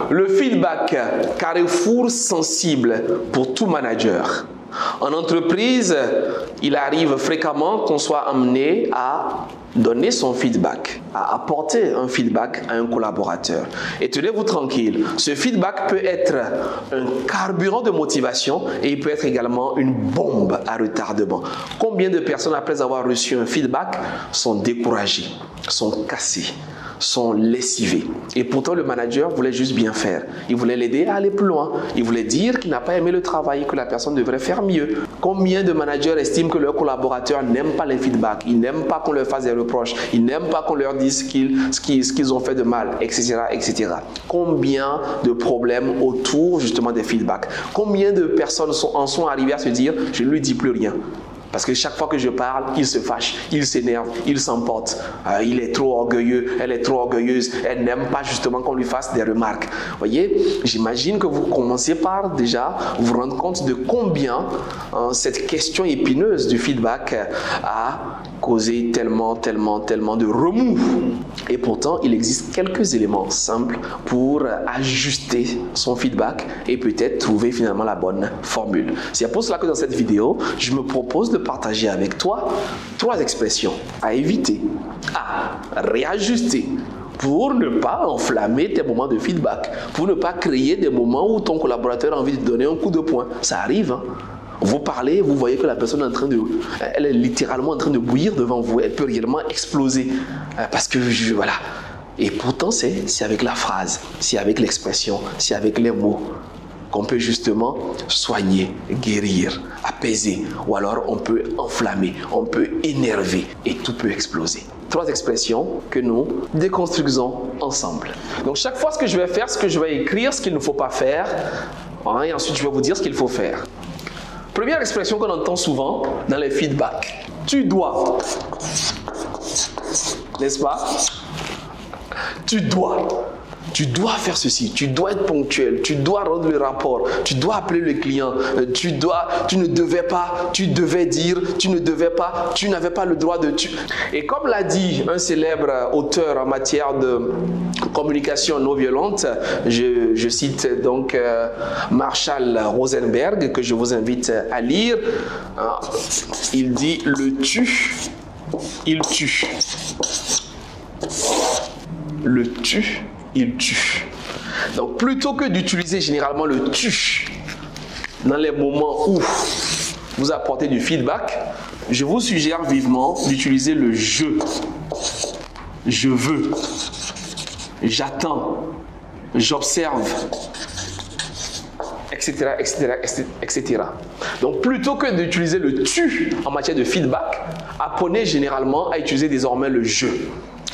Le feedback, carrefour sensible pour tout manager. En entreprise, il arrive fréquemment qu'on soit amené à donner son feedback, à apporter un feedback à un collaborateur. Et tenez-vous tranquille, ce feedback peut être un carburant de motivation et il peut être également une bombe à retardement. Combien de personnes, après avoir reçu un feedback, sont découragées, sont cassées, sont lessivés. Et pourtant, le manager voulait juste bien faire. Il voulait l'aider à aller plus loin. Il voulait dire qu'il n'a pas aimé le travail, que la personne devrait faire mieux. Combien de managers estiment que leurs collaborateurs n'aiment pas les feedbacks, ils n'aiment pas qu'on leur fasse des reproches, ils n'aiment pas qu'on leur dise ce qu'ils ont fait de mal, etc., etc. Combien de problèmes autour justement des feedbacks? Combien de personnes en sont arrivées à se dire « je ne lui dis plus rien ». Parce que chaque fois que je parle, il se fâche, il s'énerve, il s'emporte. Il est trop orgueilleux, elle est trop orgueilleuse, elle n'aime pas justement qu'on lui fasse des remarques. Vous voyez, j'imagine que vous commencez par déjà vous rendre compte de combien cette question épineuse du feedback a causé tellement de remous. Et pourtant, il existe quelques éléments simples pour ajuster son feedback et peut-être trouver finalement la bonne formule. C'est pour cela que dans cette vidéo, je me propose de partager avec toi 3 expressions à éviter, à réajuster pour ne pas enflammer tes moments de feedback, pour ne pas créer des moments où ton collaborateur a envie de donner un coup de poing. Ça arrive, hein? Vous parlez, vous voyez que la personne elle est littéralement en train de bouillir devant vous, elle peut réellement exploser parce que voilà. Et pourtant c'est avec la phrase, c'est avec l'expression, c'est avec les mots qu'on peut justement soigner, guérir, apaiser, ou alors on peut enflammer, on peut énerver et tout peut exploser. 3 expressions que nous déconstruisons ensemble. Donc chaque fois ce que je vais faire, ce que je vais écrire, ce qu'il ne faut pas faire, et ensuite je vais vous dire ce qu'il faut faire. Première expression qu'on entend souvent dans les feedbacks. Tu dois. N'est-ce pas? Tu dois. Tu dois faire ceci, tu dois être ponctuel, tu dois rendre le rapport, tu dois appeler le client, tu ne devais pas, tu devais dire, tu ne devais pas, tu n'avais pas le droit de... Et comme l'a dit un célèbre auteur en matière de communication non violente, je cite donc Marshall Rosenberg, que je vous invite à lire, il dit « le tu, il tue ». Le tu, il tue. Donc plutôt que d'utiliser généralement le tu dans les moments où vous apportez du feedback, je vous suggère vivement d'utiliser le je. Je veux, j'attends, j'observe, etc., etc., etc. Donc plutôt que d'utiliser le tu en matière de feedback, apprenez généralement à utiliser désormais le je.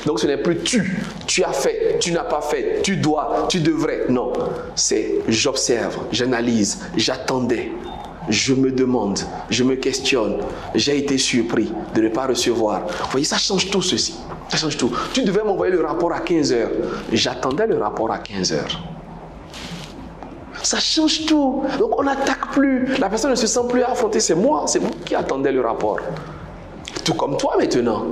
Donc ce n'est plus tu as fait, tu n'as pas fait, tu dois, tu devrais. Non, c'est j'observe, j'analyse, j'attendais, je me demande, je me questionne, j'ai été surpris de ne pas recevoir. Vous voyez, ça change tout ceci, ça change tout. Tu devais m'envoyer le rapport à 15h, j'attendais le rapport à 15h. Ça change tout, donc on n'attaque plus, la personne ne se sent plus affrontée, c'est moi qui attendais le rapport. Tout comme toi maintenant.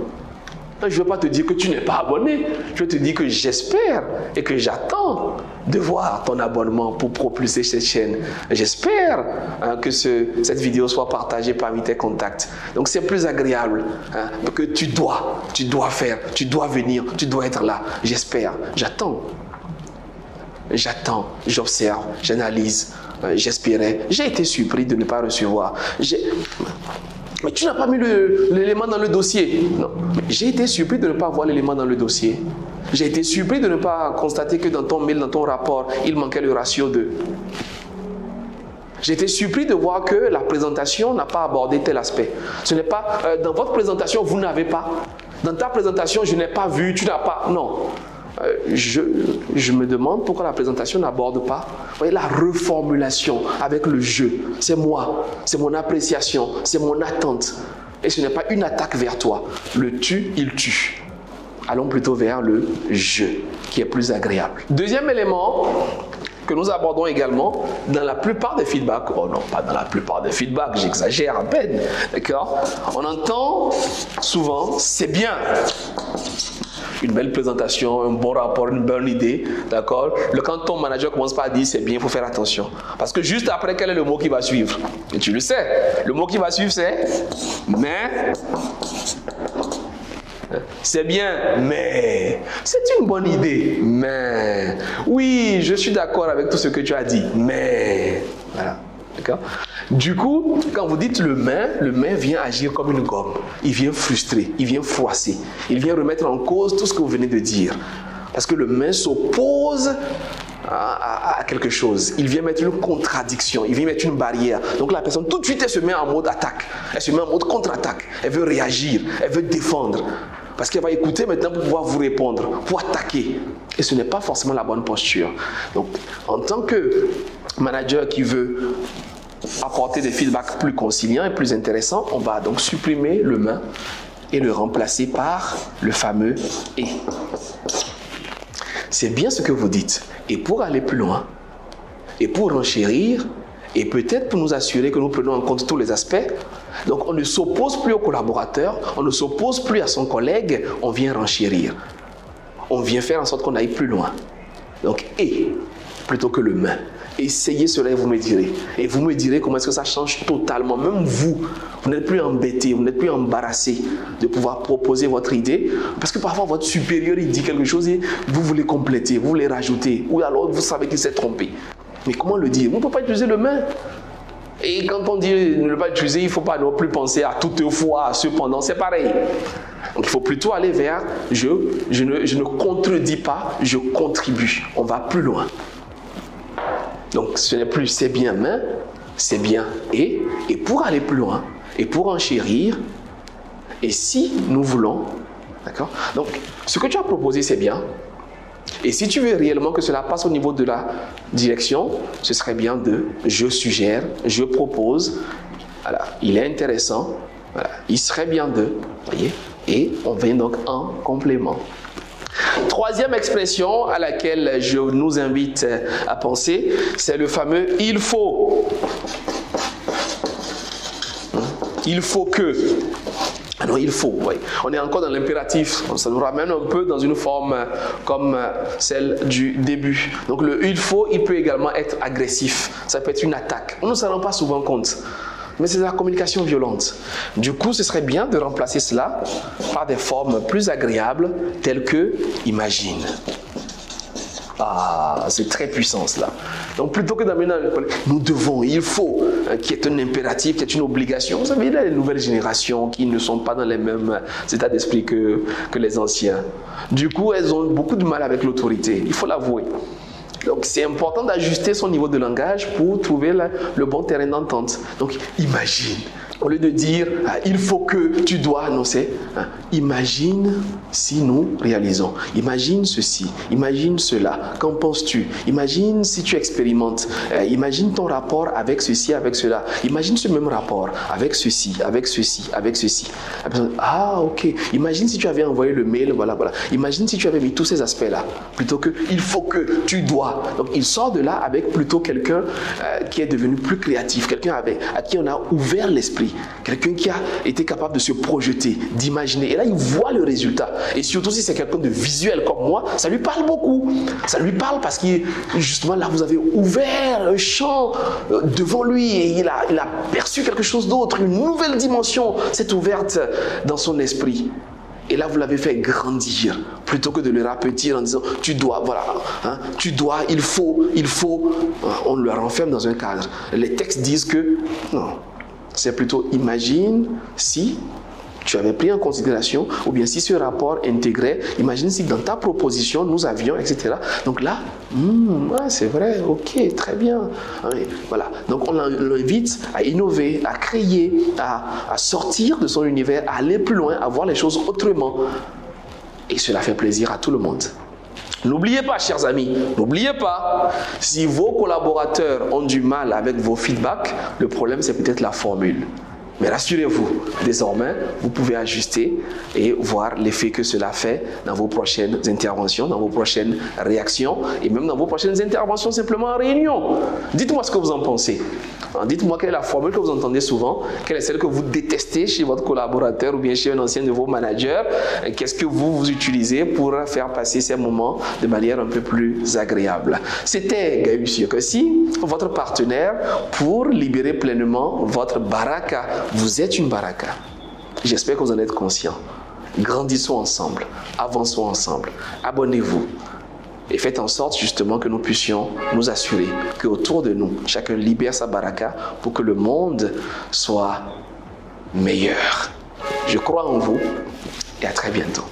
Je ne veux pas te dire que tu n'es pas abonné. Je te dis que j'espère et que j'attends de voir ton abonnement pour propulser cette chaîne. J'espère que cette vidéo soit partagée parmi tes contacts. Donc c'est plus agréable que tu dois faire, tu dois venir, tu dois être là. J'espère, j'attends. J'attends, j'observe, j'analyse, j'espérais. J'ai été surpris de ne pas recevoir. Mais tu n'as pas mis l'élément dans le dossier. Non. J'ai été surpris de ne pas voir l'élément dans le dossier. J'ai été surpris de ne pas constater que dans ton mail, dans ton rapport, il manquait le ratio 2. J'ai été surpris de voir que la présentation n'a pas abordé tel aspect. Ce n'est pas, dans votre présentation, vous n'avez pas. Dans ta présentation, je n'ai pas vu, tu n'as pas. Non. Je me demande pourquoi la présentation n'aborde pas. Vous voyez, la reformulation avec le je. C'est moi, c'est mon appréciation, c'est mon attente. Et ce n'est pas une attaque vers toi. Le tu, il tue. Allons plutôt vers le je, qui est plus agréable. Deuxième élément que nous abordons également dans la plupart des feedbacks. Oh non, pas dans la plupart des feedbacks, j'exagère à peine. D'accord? On entend souvent, c'est bien. une belle présentation, un bon rapport, une bonne idée, d'accord? Quand ton manager commence par dire c'est bien, il faut faire attention. Parce que juste après, quel est le mot qui va suivre? Et tu le sais, le mot qui va suivre c'est mais. C'est bien, mais c'est une bonne idée, mais oui, je suis d'accord avec tout ce que tu as dit, mais voilà, d'accord? Du coup, quand vous dites le mais vient agir comme une gomme. Il vient frustrer, il vient froisser, il vient remettre en cause tout ce que vous venez de dire. Parce que le mais s'oppose à quelque chose. Il vient mettre une contradiction, il vient mettre une barrière. Donc la personne, tout de suite, elle se met en mode attaque. Elle se met en mode contre-attaque. Elle veut réagir, elle veut défendre. Parce qu'elle va écouter maintenant pour pouvoir vous répondre, pour attaquer. Et ce n'est pas forcément la bonne posture. Donc, en tant que manager qui veut apporter des feedbacks plus conciliants et plus intéressants, on va donc supprimer le mais et le remplacer par le fameux et. C'est bien ce que vous dites. Et pour aller plus loin, et pour renchérir, et peut-être pour nous assurer que nous prenons en compte tous les aspects, donc on ne s'oppose plus au collaborateur, on ne s'oppose plus à son collègue, on vient renchérir. On vient faire en sorte qu'on aille plus loin. Donc et, plutôt que le mais. Essayez cela et vous me direz. Et vous me direz comment est-ce que ça change totalement. Même vous n'êtes plus embêté, vous n'êtes plus embarrassé de pouvoir proposer votre idée. Parce que parfois votre supérieur il dit quelque chose et vous voulez compléter, vous voulez rajouter. Ou alors vous savez qu'il s'est trompé. Mais comment le dire? On ne peut pas utiliser le mais. Et quand on dit ne pas utiliser, il ne faut pas non plus penser à toutefois, cependant, c'est pareil. Donc il faut plutôt aller vers je ne contredis pas, je contribue. On va plus loin. Donc ce n'est plus c'est bien mais, c'est bien et pour aller plus loin, et pour enchérir, et si nous voulons, d'accord? Donc ce que tu as proposé c'est bien, et si tu veux réellement que cela passe au niveau de la direction, ce serait bien de je suggère, je propose, voilà, il est intéressant, voilà, il serait bien de, voyez, et on vient donc en complément. Troisième expression à laquelle je nous invite à penser, c'est le fameux « il faut ». Il faut que. Ah non, il faut, oui. On est encore dans l'impératif. Ça nous ramène un peu dans une forme comme celle du début. Donc le « il faut », il peut également être agressif. Ça peut être une attaque. On ne s'en rend pas souvent compte. Mais c'est de la communication violente. Du coup, ce serait bien de remplacer cela par des formes plus agréables, telles que « imagine ». Ah, c'est très puissant cela. Donc plutôt que d'amener nous devons, il faut, qui est un impératif, qui est une obligation. Vous savez, il y a les nouvelles générations qui ne sont pas dans les mêmes états d'esprit que les anciens. Du coup, elles ont beaucoup de mal avec l'autorité, il faut l'avouer. Donc c'est important d'ajuster son niveau de langage pour trouver le bon terrain d'entente. Donc imagine, au lieu de dire il faut que, tu dois, non c'est imagine si nous réalisons. Imagine ceci, imagine cela, qu'en penses-tu? Imagine si tu expérimentes, imagine ton rapport avec ceci, avec cela. Imagine ce même rapport avec ceci, avec ceci, avec ceci. Ah ok, imagine si tu avais envoyé le mail, voilà, voilà. Imagine si tu avais mis tous ces aspects-là, plutôt que il faut que, tu dois. Donc il sort de là avec plutôt quelqu'un qui est devenu plus créatif, quelqu'un à qui on a ouvert l'esprit, quelqu'un qui a été capable de se projeter, d'imaginer. Et là il voit le résultat. Et surtout si c'est quelqu'un de visuel comme moi, ça lui parle beaucoup. Ça lui parle parce que justement là vous avez ouvert un champ devant lui et il a perçu quelque chose d'autre, une nouvelle dimension s'est ouverte dans son esprit. Et là, vous l'avez fait grandir, plutôt que de le rapetir en disant « tu dois, voilà, hein, tu dois, il faut ». On le renferme dans un cadre. Les textes disent que non, c'est plutôt « imagine si tu avais pris en considération, ou bien si ce rapport intégrait, imagine si dans ta proposition, nous avions, etc. » Donc là, c'est vrai, ok, très bien. Voilà. Donc on l'invite à innover, à créer, à sortir de son univers, à aller plus loin, à voir les choses autrement. Et cela fait plaisir à tout le monde. N'oubliez pas, chers amis, n'oubliez pas, si vos collaborateurs ont du mal avec vos feedbacks, le problème c'est peut-être la formule. Mais rassurez-vous, désormais, vous pouvez ajuster et voir l'effet que cela fait dans vos prochaines interventions, dans vos prochaines réactions et même dans vos prochaines interventions simplement en réunion. Dites-moi ce que vous en pensez. Dites-moi quelle est la formule que vous entendez souvent, quelle est celle que vous détestez chez votre collaborateur ou bien chez un ancien de vos managers. Qu'est-ce que vous utilisez pour faire passer ces moments de manière un peu plus agréable. C'était Gaius Yokossi, votre partenaire pour libérer pleinement votre baraka. Vous êtes une baraka. J'espère que vous en êtes conscient. Grandissons ensemble, avançons ensemble. Abonnez-vous. Et faites en sorte justement que nous puissions nous assurer qu'autour de nous, chacun libère sa baraka pour que le monde soit meilleur. Je crois en vous et à très bientôt.